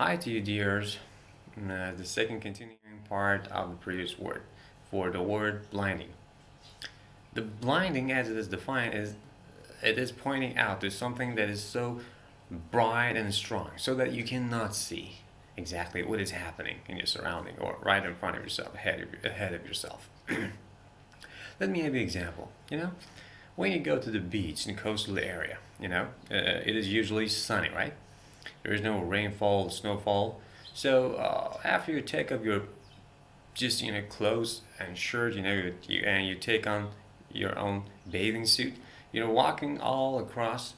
Hi to you, dears. The second continuing part of the previous word for the word blinding. The blinding, as it is defined, is it is pointing out to something that is so bright and strong, so that you cannot see exactly what is happening in your surrounding or right in front of yourself, ahead of yourself. Let me give you an example. When you go to the beach in the coastal area, it is usually sunny, right? There is no rainfall, snowfall. So after you take off your just clothes and shirt, and you take on your own bathing suit, walking all across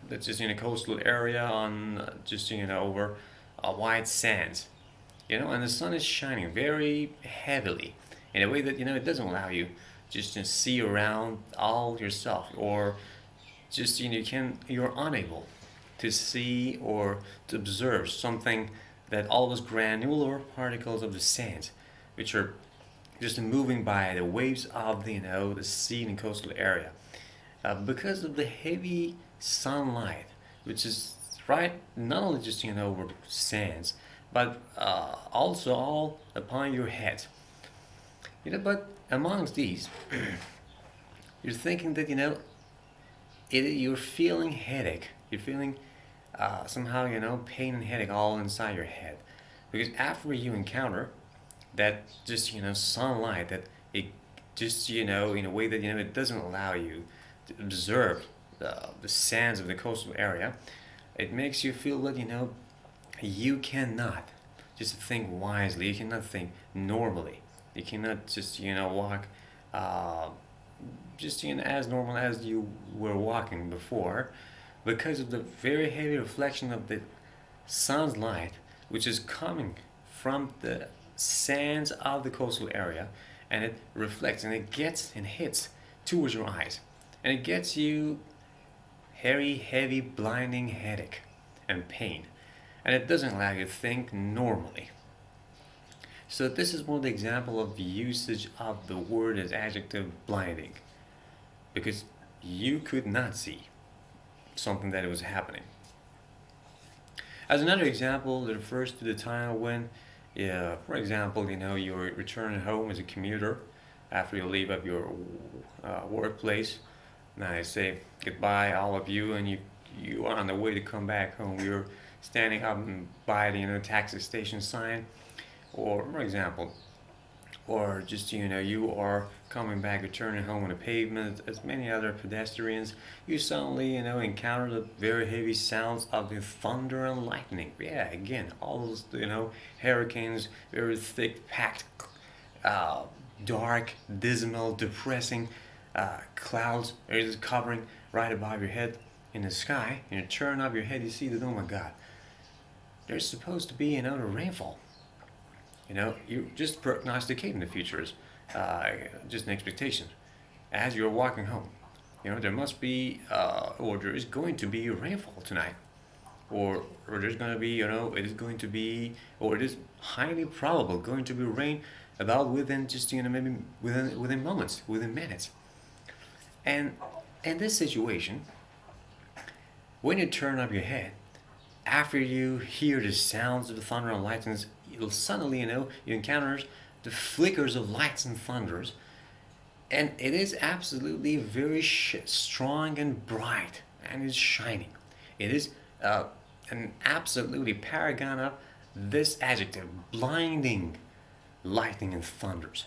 that's just in a coastal area on just over white sands, and the sun is shining very heavily in a way that it doesn't allow you just to see around all yourself, or just you're unable to see or to observe something, that all those granular particles of the sands, which are just moving by the waves of the sea in the coastal area, because of the heavy sunlight, which is right not only just over the sands, but also all upon your head. But amongst these, you're thinking that you're feeling headache. You're feeling somehow pain and headache all inside your head, because after you encounter that just sunlight, that it just in a way that it doesn't allow you to observe the sands of the coastal area, it makes you feel that you cannot just think wisely, you cannot think normally, you cannot just walk just as normal as you were walking before, because of the very heavy reflection of the sun's light, which is coming from the sands of the coastal area, and it reflects and it gets and hits towards your eyes, and it gets you heavy, blinding headache and pain, and it doesn't allow you to think normally. So this is one of the example of the usage of the word as adjective blinding, because you could not see something that was happening. As another example, it refers to the time when, for example, you're returning home as a commuter after you leave up your workplace. Now I say goodbye, all of you, and you are on the way to come back home. You're standing up by the taxi station sign, or for example, or just you are coming back, returning home on the pavement as many other pedestrians. You suddenly encounter the very heavy sounds of the thunder and lightning. Yeah, again, all those hurricanes, very thick packed, dark, dismal, depressing clouds are just covering right above your head in the sky, and you turn up your head, you see that, oh my god, there's supposed to be another rainfall. You're just prognosticating the futures, just an expectation. As you're walking home, there must be, or there is going to be rainfall tonight, or there's going to be, it is going to be, or it is highly probable going to be rain about within just, maybe within moments, within minutes. And in this situation, when you turn up your head, after you hear the sounds of the thunder and lightnings, you'll suddenly, you encounter the flickers of lights and thunders, and it is absolutely very strong and bright, and it's shining. It is an absolutely paragon of this adjective, blinding lightning and thunders.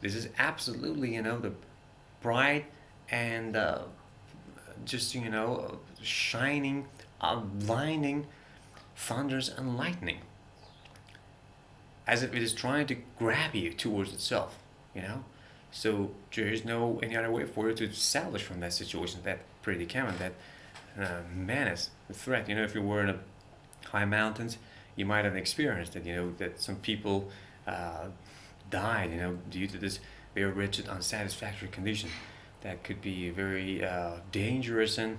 This is absolutely, the bright and just, shining, blinding thunders and lightning, as if it is trying to grab you towards itself. So there is no any other way for you to salvage from that situation, that predicament, that menace, the threat. If you were in a high mountains, you might have experienced that. That some people died, due to this very wretched, unsatisfactory condition that could be very dangerous and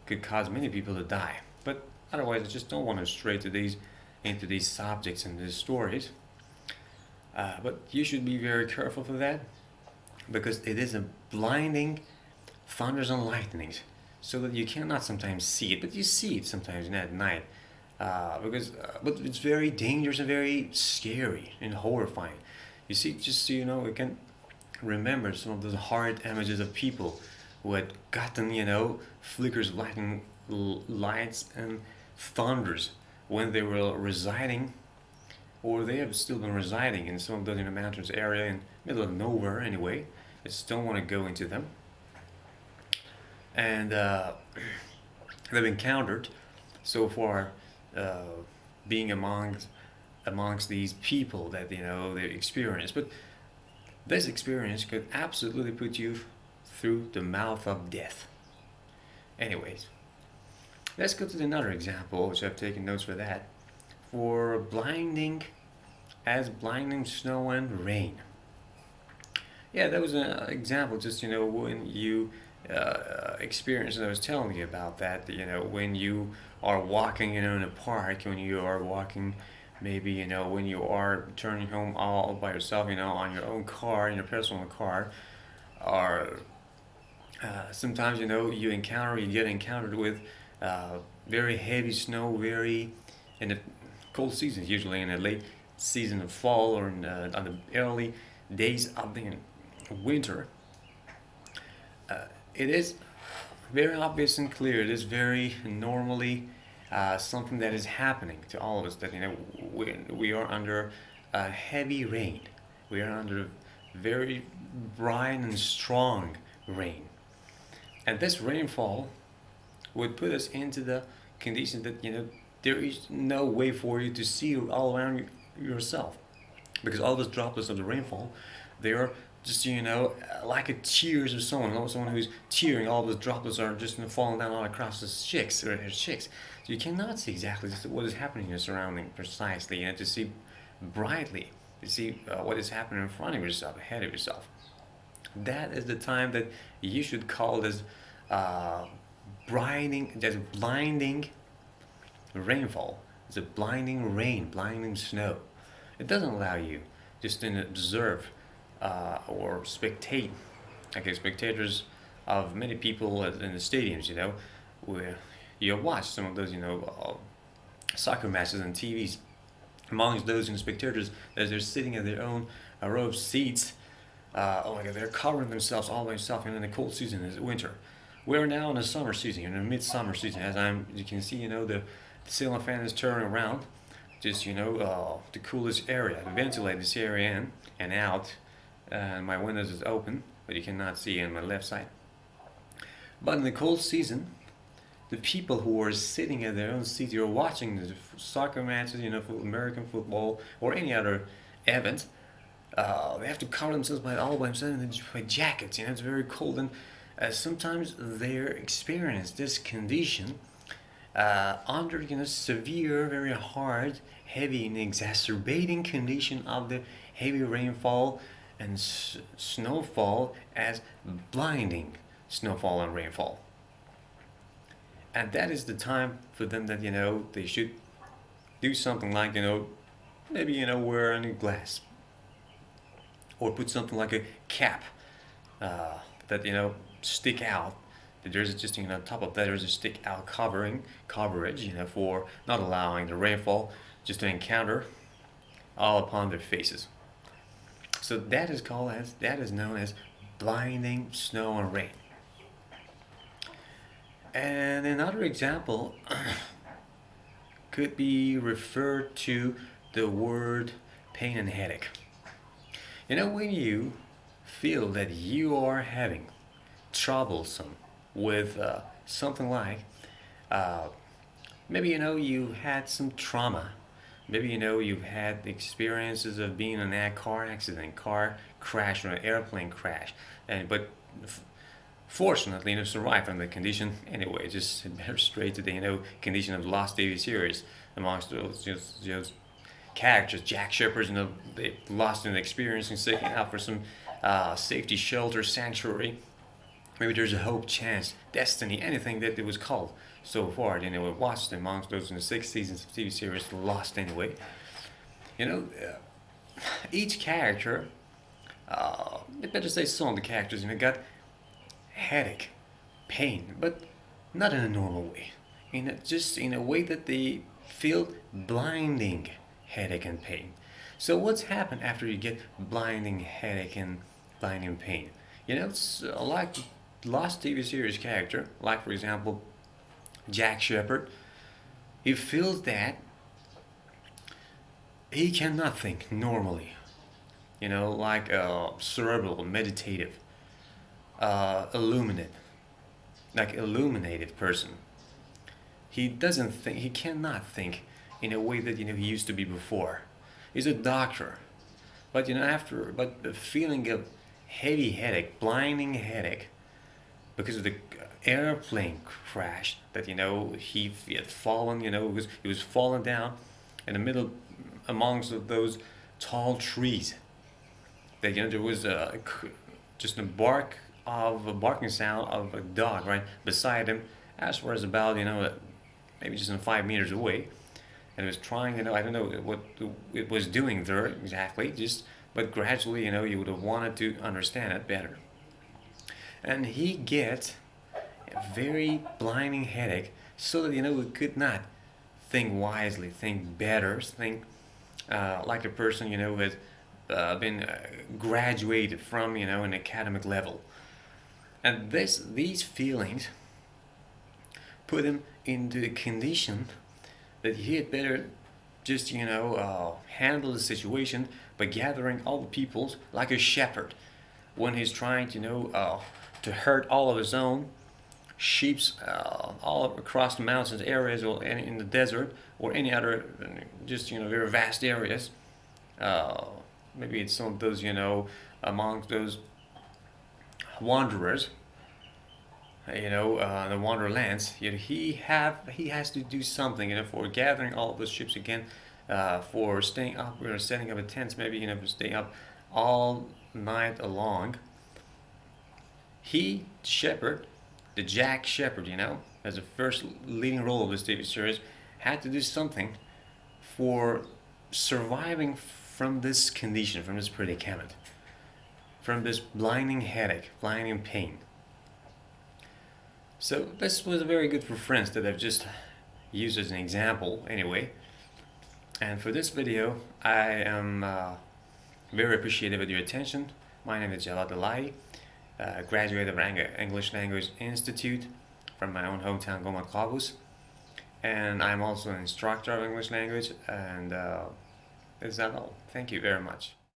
could cause many people to die. But otherwise, I just don't want to stray into these subjects and these stories. But you should be very careful for that, because it is a blinding thunders and lightnings, so that you cannot sometimes see it, but you see it sometimes at night, But it's very dangerous and very scary and horrifying. You see, just so you know, we can remember some of those hard images of people who had gotten, flickers of lightning, lights and thunders when they were residing, or they have still been residing in some of those mountains area in middle of nowhere anyway. I just don't want to go into them. And they've encountered so far being amongst these people that they experience. But this experience could absolutely put you through the mouth of death. Anyways, let's go to another example, which I've taken notes for that. For blinding snow and rain. Yeah, that was an example. Just when you experience, and I was telling you about that. When you are walking, in a park, when you are walking, maybe when you are turning home all by yourself, on your own car, in your personal car, or sometimes you get encountered with very heavy snow, very in the cold seasons, usually in the late season of fall or on the early days of the winter. It is very obvious and clear. It is very normally something that is happening to all of us. That we are under heavy rain. We are under very bright and strong rain, and this rainfall would put us into the condition that there is no way for you to see all around yourself, because all those droplets of the rainfall, they are just like a tears of someone who's tearing. All those droplets are just falling down all across his cheeks or her cheeks. So you cannot see exactly what is happening in your surrounding precisely, to see brightly, to see what is happening in front of yourself, ahead of yourself. That is the time that you should call this blinding rainfall. It's a blinding rain, blinding snow. It doesn't allow you just to observe or spectate, like spectators of many people in the stadiums, where you watch some of those, soccer matches on TVs. Amongst those spectators, as they're sitting in their own row of seats, oh my God, they're covering themselves all by themselves in the cold season, it's winter. We're now in the summer season, in the midsummer season. You can see, the ceiling fan is turning around, just to cool this area, to ventilate this area in and out. My windows is open, but you cannot see on my left side. But in the cold season, the people who are sitting at their own seats, you're watching the soccer matches, for American football or any other event, they have to cover themselves all by themselves by jackets. It's very cold, and sometimes they experience this condition under severe, very hard, heavy, and exacerbating condition of the heavy rainfall and snowfall as blinding snowfall and rainfall. And that is the time for them that they should do something like maybe wear a new glass, or put something like a cap that stick out. That there's just on top of that there's a stick out coverage for not allowing the rainfall just to encounter all upon their faces. So that is known as blinding snow and rain. And another example could be referred to the word pain and headache. When you feel that you are having troublesome with something like maybe you had some trauma, maybe you've had experiences of being in a car accident, car crash, or an airplane crash, but fortunately survived from the condition anyway. Just better straight to the condition of the Lost TV series. Amongst those characters, Jack Shepard, they lost an experience and seeking out for some safety shelter, sanctuary. Maybe there's a hope, chance, destiny, anything that it was called so far. We watched amongst those in the 6 seasons of TV series Lost anyway. Each character, better say some of the characters, got headache, pain, but not in a normal way. Just in a way that they feel blinding headache and pain. So what's happened after you get blinding headache and blinding pain? It's like last TV series character, like for example, Jack Shepherd. He feels that he cannot think normally. Like a cerebral, meditative, illuminate, like illuminated person. He doesn't think. He cannot think in a way that he used to be before. He's a doctor, but but the feeling of heavy headache, blinding headache, because of the airplane crash that he had fallen. He was falling down in the middle amongst those tall trees. That there was just a barking sound of a dog right beside him, as far as about maybe just 5 meters away, and it was trying I don't know what it was doing there exactly, but gradually you would have wanted to understand it better. And he gets a very blinding headache, so that he could not think wisely, think better, think like a person who has been graduated from an academic level. And these feelings put him into a condition that he had better just handle the situation by gathering all the peoples like a shepherd when he's trying to herd all of his own sheeps all across the mountains areas, or in the desert, or any other just very vast areas. Maybe it's some of those amongst those wanderers, the wanderlands. He has to do something for gathering all of those ships again, for staying up or setting up a tent, maybe for staying up all night long. He shepherd, the Jack Shepherd, as the first leading role of this TV series, had to do something for surviving from this condition, from this predicament, from this blinding headache, blinding pain. So this was a very good reference that I've just used as an example anyway. And for this video, I am very appreciative of your attention. My name is Jalal Dalai, graduate of English Language Institute from my own hometown, Goma Kabus. And I'm also an instructor of English language, and is that all? Thank you very much.